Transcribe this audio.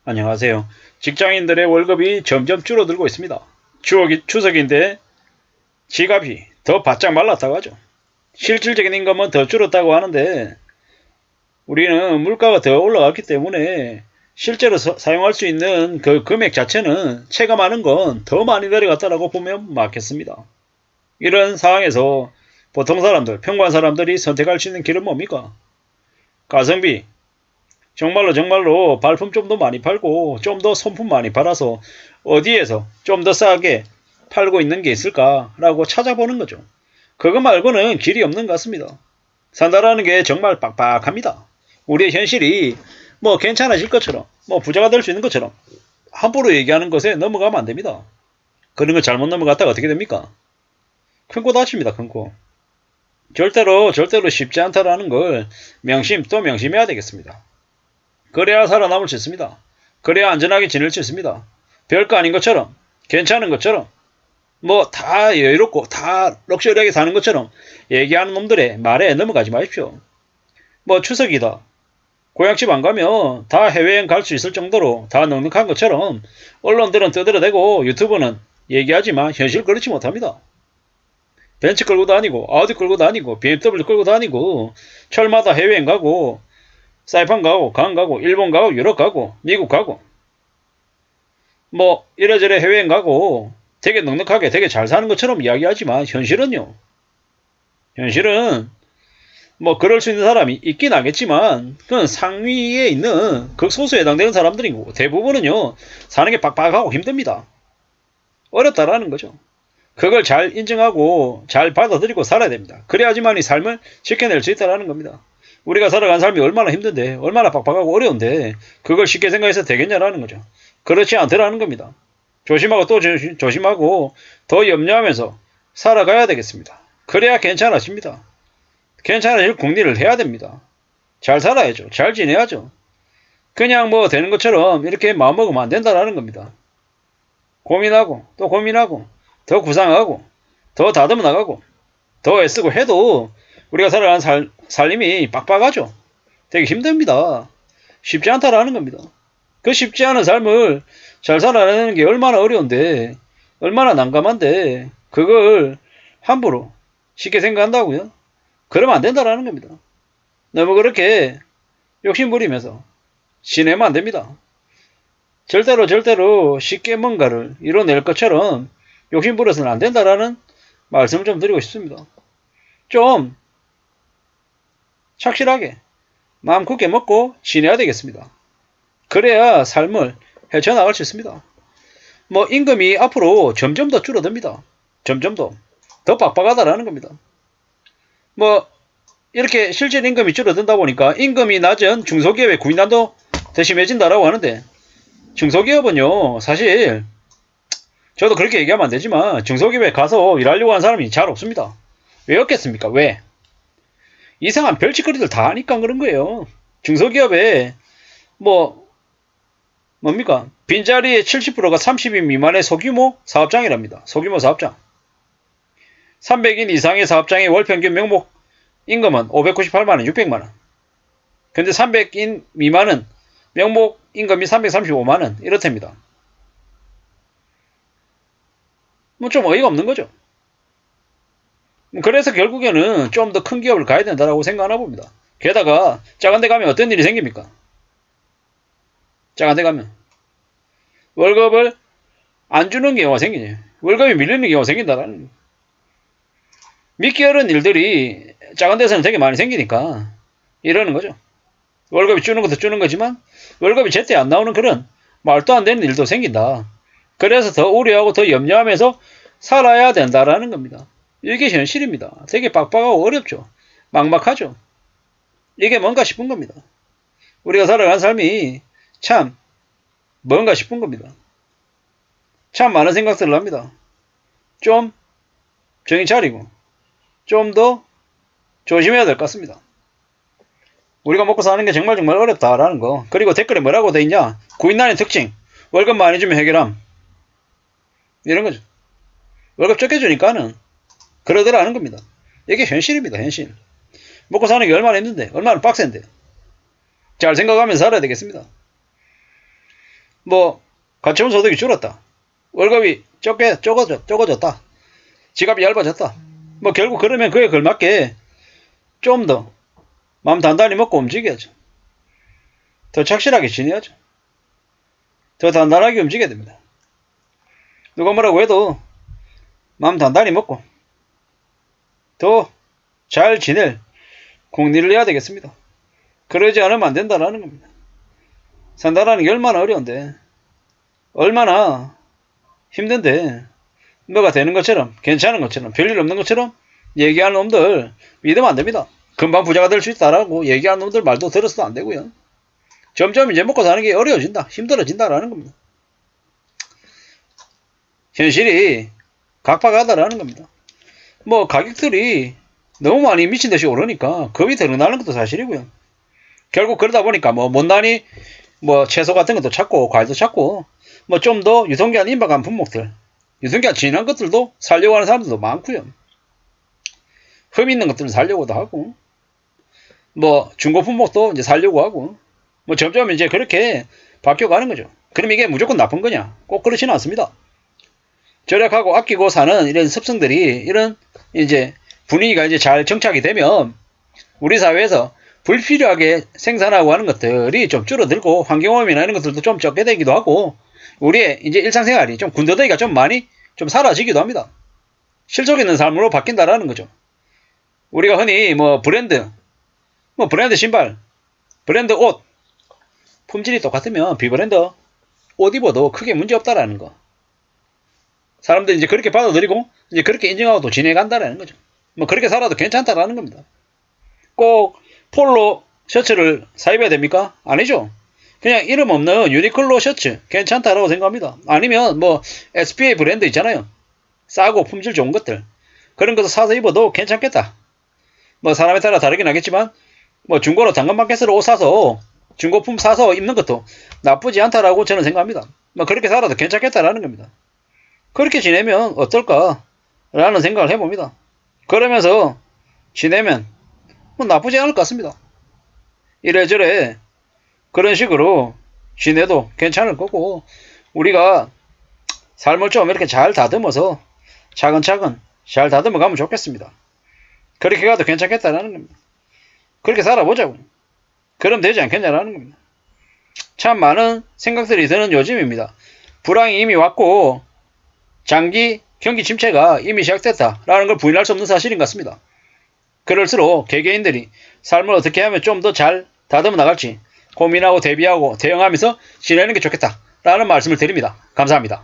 안녕하세요. 직장인들의 월급이 점점 줄어들고 있습니다. 추석인데 지갑이 더 바짝 말랐다고 하죠. 실질적인 임금은 더 줄었다고 하는데 우리는 물가가 더 올라갔기 때문에 실제로 사용할 수 있는 그 금액 자체는 체감하는 건 더 많이 내려갔다고 보면 맞겠습니다. 이런 상황에서 보통 사람들, 평범한 사람들이 선택할 수 있는 길은 뭡니까? 가성비, 정말로 발품 좀 더 많이 팔고 좀 더 손품 많이 팔아서 어디에서 좀 더 싸게 팔고 있는 게 있을까라고 찾아보는 거죠. 그거 말고는 길이 없는 것 같습니다. 산다라는 게 정말 빡빡합니다. 우리의 현실이 뭐 괜찮아질 것처럼 뭐 부자가 될 수 있는 것처럼 함부로 얘기하는 것에 넘어가면 안 됩니다. 그런 거 잘못 넘어갔다가 어떻게 됩니까? 큰 코 다칩니다. 큰 코. 절대로 쉽지 않다라는 걸 명심 또 명심해야 되겠습니다. 그래야 살아남을 수 있습니다. 그래야 안전하게 지낼 수 있습니다. 별거 아닌 것처럼, 괜찮은 것처럼, 뭐 다 여유롭고 다 럭셔리하게 사는 것처럼 얘기하는 놈들의 말에 넘어가지 마십시오. 뭐 추석이다. 고향집 안 가면 다 해외여행 갈 수 있을 정도로 다 넉넉한 것처럼 언론들은 떠들어대고 유튜브는 얘기하지만 현실 그렇지 못합니다. 벤츠 끌고 다니고 아우디 끌고 다니고 BMW 끌고 다니고 철마다 해외여행 가고 사이판 가고 강 가고 일본 가고 유럽 가고 미국 가고 뭐 이래저래 해외여행 가고 되게 넉넉하게 되게 잘 사는 것처럼 이야기하지만 현실은 뭐 그럴 수 있는 사람이 있긴 하겠지만 그건 상위에 있는 극소수에 해당되는 사람들이고 대부분은요 사는 게 빡빡하고 힘듭니다. 어렵다라는 거죠. 그걸 잘 인정하고 잘 받아들이고 살아야 됩니다. 그래야지만 이 삶을 지켜낼 수 있다는 겁니다. 우리가 살아간 삶이 얼마나 힘든데 얼마나 빡빡하고 어려운데 그걸 쉽게 생각해서 되겠냐라는 거죠. 그렇지 않더라는 겁니다. 조심하고 또 조심하고 더 염려하면서 살아가야 되겠습니다. 그래야 괜찮아집니다. 괜찮아질 궁리를 해야 됩니다. 잘 살아야죠. 잘 지내야죠. 그냥 뭐 되는 것처럼 이렇게 마음먹으면 안 된다는 겁니다. 고민하고 또 고민하고 더 구상하고 더 다듬어 나가고 더 애쓰고 해도 우리가 살아가는 살림이 빡빡하죠. 되게 힘듭니다. 쉽지 않다라는 겁니다. 그 쉽지 않은 삶을 잘 살아내는 게 얼마나 어려운데 얼마나 난감한데 그걸 함부로 쉽게 생각한다고요? 그러면 안 된다라는 겁니다. 너무 그렇게 욕심부리면서 지내면 안 됩니다. 절대로 쉽게 뭔가를 이뤄낼 것처럼 욕심부려서는 안 된다라는 말씀을 좀 드리고 싶습니다. 좀 착실하게 마음 굳게 먹고 지내야 되겠습니다. 그래야 삶을 헤쳐나갈 수 있습니다. 뭐 임금이 앞으로 점점 더 줄어듭니다. 점점 더 빡빡하다라는 겁니다. 뭐 이렇게 실질 임금이 줄어든다 보니까 임금이 낮은 중소기업의 구인난도 더 심해진다라고 하는데 중소기업은요 사실 저도 그렇게 얘기하면 안 되지만 중소기업에 가서 일하려고 하는 사람이 잘 없습니다. 왜 없겠습니까? 왜? 이상한 별짓거리들 다 하니까 그런 거예요. 중소기업에 뭐 뭡니까? 빈자리의 70%가 30인 미만의 소규모 사업장이랍니다. 소규모 사업장. 300인 이상의 사업장의 월 평균 명목 임금은 598만원, 600만원. 근데 300인 미만은 명목 임금이 335만원 이렇답니다. 뭐 좀 어이가 없는 거죠. 그래서 결국에는 좀 더 큰 기업을 가야 된다고 생각하나 봅니다. 게다가 작은 데 가면 어떤 일이 생깁니까? 작은 데 가면 월급을 안 주는 경우가 생기죠. 월급이 밀리는 경우가 생긴다라는 믿기 어려운 일들이 작은 데서는 되게 많이 생기니까 이러는 거죠. 월급이 주는 것도 주는 거지만 월급이 제때 안 나오는 그런 말도 안 되는 일도 생긴다. 그래서 더 우려하고 더 염려하면서 살아야 된다라는 겁니다. 이게 현실입니다. 되게 빡빡하고 어렵죠. 막막하죠. 이게 뭔가 싶은 겁니다. 우리가 살아가는 삶이 참 뭔가 싶은 겁니다. 참 많은 생각들을 합니다. 좀 정신 차리고 좀 더 조심해야 될 것 같습니다. 우리가 먹고 사는 게 정말 어렵다라는 거. 그리고 댓글에 뭐라고 돼 있냐? 구인난의 특징. 월급 많이 주면 해결함. 이런 거죠. 월급 적게 주니까는 그러더라는 겁니다. 이게 현실입니다. 현실. 먹고 사는 게 얼마나 힘든데 얼마나 빡센데 잘 생각하면서 살아야 되겠습니다. 뭐 가처분 소득이 줄었다. 월급이 적어졌다. 지갑이 얇아졌다. 뭐 결국 그러면 그에 걸맞게 좀 더 마음 단단히 먹고 움직여야죠. 더 착실하게 지내야죠. 더 단단하게 움직여야 됩니다. 누가 뭐라고 해도 마음 단단히 먹고 더 잘 지낼 공리를 해야 되겠습니다. 그러지 않으면 안 된다는 겁니다. 산다라는 게 얼마나 어려운데, 얼마나 힘든데, 뭐가 되는 것처럼, 괜찮은 것처럼, 별일 없는 것처럼 얘기하는 놈들 믿으면 안 됩니다. 금방 부자가 될 수 있다라고 얘기하는 놈들 말도 들어서도 안 되고요. 점점 이제 먹고 사는 게 어려워진다, 힘들어진다라는 겁니다. 현실이 각박하다라는 겁니다. 뭐 가격들이 너무 많이 미친 듯이 오르니까 겁이 드러나는 것도 사실이고요. 결국 그러다 보니까 뭐 못난이 뭐 채소 같은 것도 찾고 과일도 찾고 뭐 좀 더 유통기한 임박한 품목들, 유통기한 지난 것들도 살려고 하는 사람들도 많고요. 흠 있는 것들은 살려고도 하고 뭐 중고 품목도 이제 살려고 하고 뭐 점점 이제 그렇게 바뀌어가는 거죠. 그럼 이게 무조건 나쁜 거냐? 꼭 그렇지는 않습니다. 절약하고 아끼고 사는 이런 습성들이 이런 이제 분위기가 이제 잘 정착이 되면 우리 사회에서 불필요하게 생산하고 하는 것들이 좀 줄어들고 환경오염이나 이런 것들도 좀 적게 되기도 하고 우리의 이제 일상생활이 좀 군더더기가 좀 많이 좀 사라지기도 합니다. 실속 있는 삶으로 바뀐다라는 거죠. 우리가 흔히 뭐 브랜드 신발, 브랜드 옷 품질이 똑같으면 비브랜드 옷 입어도 크게 문제 없다라는 거. 사람들이 이제 그렇게 받아들이고 이제 그렇게 인정하고 또 지내간다라는 거죠. 뭐 그렇게 살아도 괜찮다라는 겁니다. 꼭 폴로 셔츠를 사입어야 됩니까? 아니죠. 그냥 이름 없는 유니클로 셔츠 괜찮다라고 생각합니다. 아니면 뭐 SPA 브랜드 있잖아요. 싸고 품질 좋은 것들 그런 것도 사서 입어도 괜찮겠다. 뭐 사람에 따라 다르긴 하겠지만 뭐 중고로 당근마켓으로 옷 사서 중고품 사서 입는 것도 나쁘지 않다라고 저는 생각합니다. 뭐 그렇게 살아도 괜찮겠다라는 겁니다. 그렇게 지내면 어떨까라는 생각을 해봅니다. 그러면서 지내면 뭐 나쁘지 않을 것 같습니다. 이래저래 그런 식으로 지내도 괜찮을 거고 우리가 삶을 좀 이렇게 잘 다듬어서 차근차근 잘 다듬어 가면 좋겠습니다. 그렇게 가도 괜찮겠다라는 겁니다. 그렇게 살아보자고. 그럼 되지 않겠냐라는 겁니다. 참 많은 생각들이 드는 요즘입니다. 불황이 이미 왔고 장기 경기 침체가 이미 시작됐다라는 걸 부인할 수 없는 사실인 것 같습니다. 그럴수록 개개인들이 삶을 어떻게 하면 좀 더 잘 다듬어 나갈지 고민하고 대비하고 대응하면서 지내는 게 좋겠다라는 말씀을 드립니다. 감사합니다.